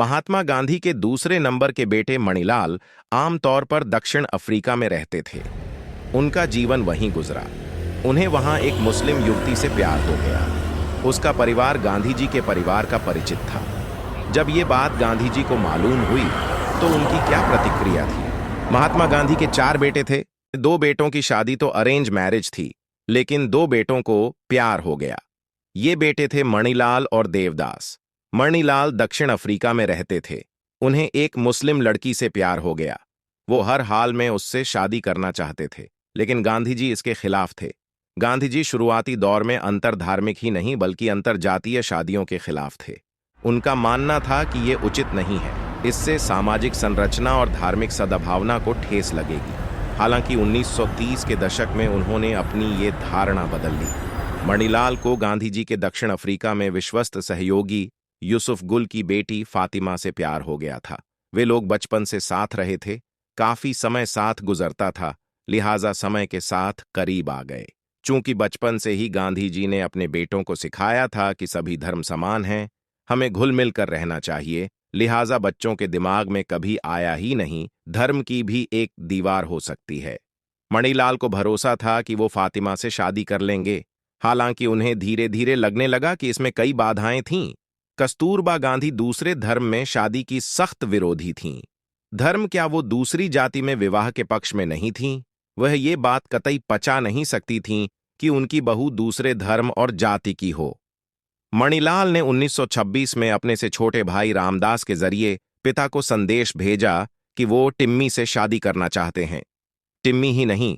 महात्मा गांधी के दूसरे नंबर के बेटे मणिलाल आमतौर पर दक्षिण अफ्रीका में रहते थे। उनका जीवन वहीं गुजरा। उन्हें वहां एक मुस्लिम युवती से प्यार हो गया। उसका परिवार गांधी जी के परिवार का परिचित था। जब ये बात गांधी जी को मालूम हुई तो उनकी क्या प्रतिक्रिया थी। महात्मा गांधी के 4 बेटे थे। 2 बेटों की शादी तो अरेंज मैरिज थी, लेकिन 2 बेटों को प्यार हो गया। ये बेटे थे मणिलाल और देवदास। मणिलाल दक्षिण अफ्रीका में रहते थे। उन्हें एक मुस्लिम लड़की से प्यार हो गया। वो हर हाल में उससे शादी करना चाहते थे, लेकिन गांधी जी इसके खिलाफ थे। गांधी जी शुरुआती दौर में अंतरधार्मिक ही नहीं बल्कि अंतरजातीय शादियों के खिलाफ थे। उनका मानना था कि ये उचित नहीं है, इससे सामाजिक संरचना और धार्मिक सद्भावना को ठेस लगेगी। हालांकि 1930 के दशक में उन्होंने अपनी ये धारणा बदल ली। मणिलाल को गांधी जी के दक्षिण अफ्रीका में विश्वस्त सहयोगी यूसुफ गुल की बेटी फातिमा से प्यार हो गया था। वे लोग बचपन से साथ रहे थे, काफी समय साथ गुजरता था, लिहाजा समय के साथ करीब आ गए। चूंकि बचपन से ही गांधी जी ने अपने बेटों को सिखाया था कि सभी धर्म समान हैं, हमें घुल मिल कर रहना चाहिए, लिहाजा बच्चों के दिमाग में कभी आया ही नहीं धर्म की भी एक दीवार हो सकती है। मणिलाल को भरोसा था कि वो फातिमा से शादी कर लेंगे। हालांकि उन्हें धीरे धीरे लगने लगा कि इसमें कई बाधाएं थीं। कस्तूरबा गांधी दूसरे धर्म में शादी की सख्त विरोधी थीं। धर्म क्या, वो दूसरी जाति में विवाह के पक्ष में नहीं थीं। वह ये बात कतई पचा नहीं सकती थीं कि उनकी बहू दूसरे धर्म और जाति की हो। मणिलाल ने 1926 में अपने से छोटे भाई रामदास के जरिए पिता को संदेश भेजा कि वो टिम्मी से शादी करना चाहते हैं। टिम्मी ही नहीं,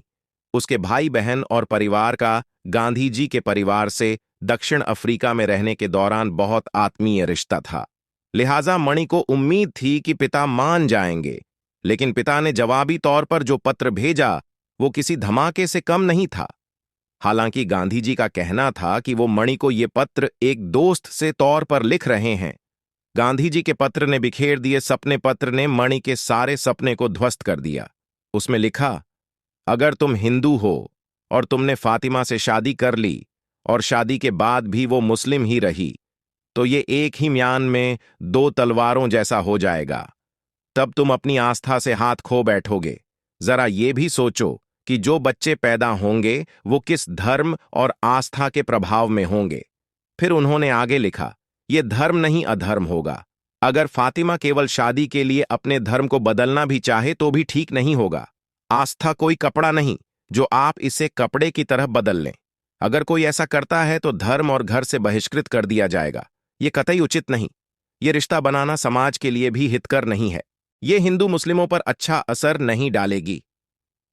उसके भाई बहन और परिवार का गांधी जी के परिवार से दक्षिण अफ्रीका में रहने के दौरान बहुत आत्मीय रिश्ता था। लिहाजा मणि को उम्मीद थी कि पिता मान जाएंगे, लेकिन पिता ने जवाबी तौर पर जो पत्र भेजा वो किसी धमाके से कम नहीं था। हालांकि गांधी जी का कहना था कि वो मणि को ये पत्र एक दोस्त से तौर पर लिख रहे हैं। गांधी जी के पत्र ने बिखेर दिए सपने पत्र ने मणि के सारे सपने को ध्वस्त कर दिया। उसमें लिखा, अगर तुम हिंदू हो और तुमने फातिमा से शादी कर ली और शादी के बाद भी वो मुस्लिम ही रही, तो ये एक ही म्यान में 2 तलवारों जैसा हो जाएगा। तब तुम अपनी आस्था से हाथ खो बैठोगे। जरा ये भी सोचो कि जो बच्चे पैदा होंगे वो किस धर्म और आस्था के प्रभाव में होंगे। फिर उन्होंने आगे लिखा, ये धर्म नहीं अधर्म होगा। अगर फातिमा केवल शादी के लिए अपने धर्म को बदलना भी चाहे तो भी ठीक नहीं होगा। आस्था कोई कपड़ा नहीं जो आप इसे कपड़े की तरह बदल लें। अगर कोई ऐसा करता है तो धर्म और घर से बहिष्कृत कर दिया जाएगा। ये कतई उचित नहीं। ये रिश्ता बनाना समाज के लिए भी हितकर नहीं है। ये हिंदू मुस्लिमों पर अच्छा असर नहीं डालेगी।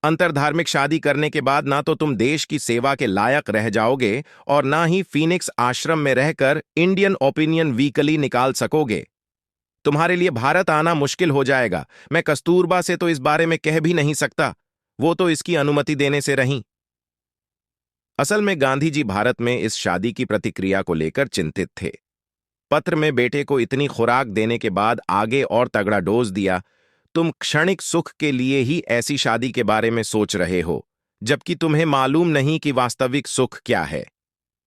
अंतरधार्मिक शादी करने के बाद ना तो तुम देश की सेवा के लायक रह जाओगे और ना ही फीनिक्स आश्रम में रहकर इंडियन ओपिनियन वीकली निकाल सकोगे। तुम्हारे लिए भारत आना मुश्किल हो जाएगा। मैं कस्तूरबा से तो इस बारे में कह भी नहीं सकता, वो तो इसकी अनुमति देने से रहीं। असल में गांधी जी भारत में इस शादी की प्रतिक्रिया को लेकर चिंतित थे। पत्र में बेटे को इतनी खुराक देने के बाद आगे और तगड़ा डोज दिया, तुम क्षणिक सुख के लिए ही ऐसी शादी के बारे में सोच रहे हो, जबकि तुम्हें मालूम नहीं कि वास्तविक सुख क्या है।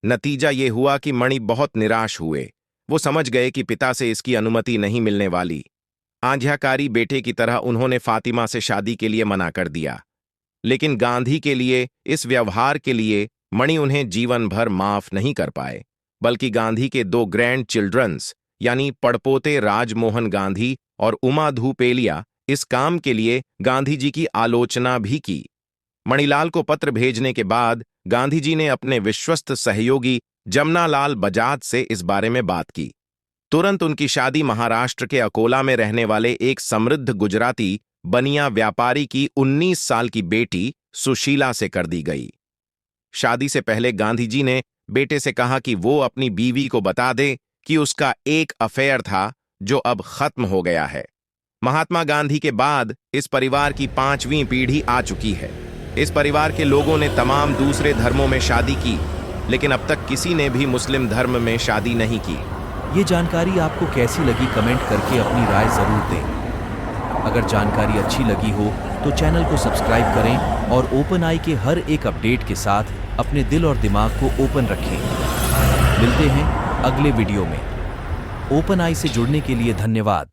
नतीजा ये हुआ कि मणि बहुत निराश हुए। वो समझ गए कि पिता से इसकी अनुमति नहीं मिलने वाली। आज्ञाकारी बेटे की तरह उन्होंने फातिमा से शादी के लिए मना कर दिया। लेकिन गांधी के लिए इस व्यवहार के लिए मणि उन्हें जीवन भर माफ नहीं कर पाए, बल्कि गांधी के 2 ग्रैंड चिल्ड्रंस यानी पड़पोते राजमोहन गांधी और उमा धूपेलिया इस काम के लिए गांधी जी की आलोचना भी की। मणिलाल को पत्र भेजने के बाद गांधी जी ने अपने विश्वस्त सहयोगी जमनालाल बजाज से इस बारे में बात की। तुरंत उनकी शादी महाराष्ट्र के अकोला में रहने वाले एक समृद्ध गुजराती बनिया व्यापारी की 19 साल की बेटी सुशीला से कर दी गई। शादी से पहले गांधी जी ने बेटे से कहा कि वो अपनी बीवी को बता दे कि उसका एक अफेयर था जो अब खत्म हो गया है। महात्मा गांधी के बाद इस परिवार की 5वीं पीढ़ी आ चुकी है। इस परिवार के लोगों ने तमाम दूसरे धर्मों में शादी की, लेकिन अब तक किसी ने भी मुस्लिम धर्म में शादी नहीं की। ये जानकारी आपको कैसी लगी कमेंट करके अपनी राय जरूर दें। अगर जानकारी अच्छी लगी हो तो चैनल को सब्सक्राइब करें और ओपन आई के हर एक अपडेट के साथ अपने दिल और दिमाग को ओपन रखें। मिलते हैं अगले वीडियो में। ओपन आई से जुड़ने के लिए धन्यवाद।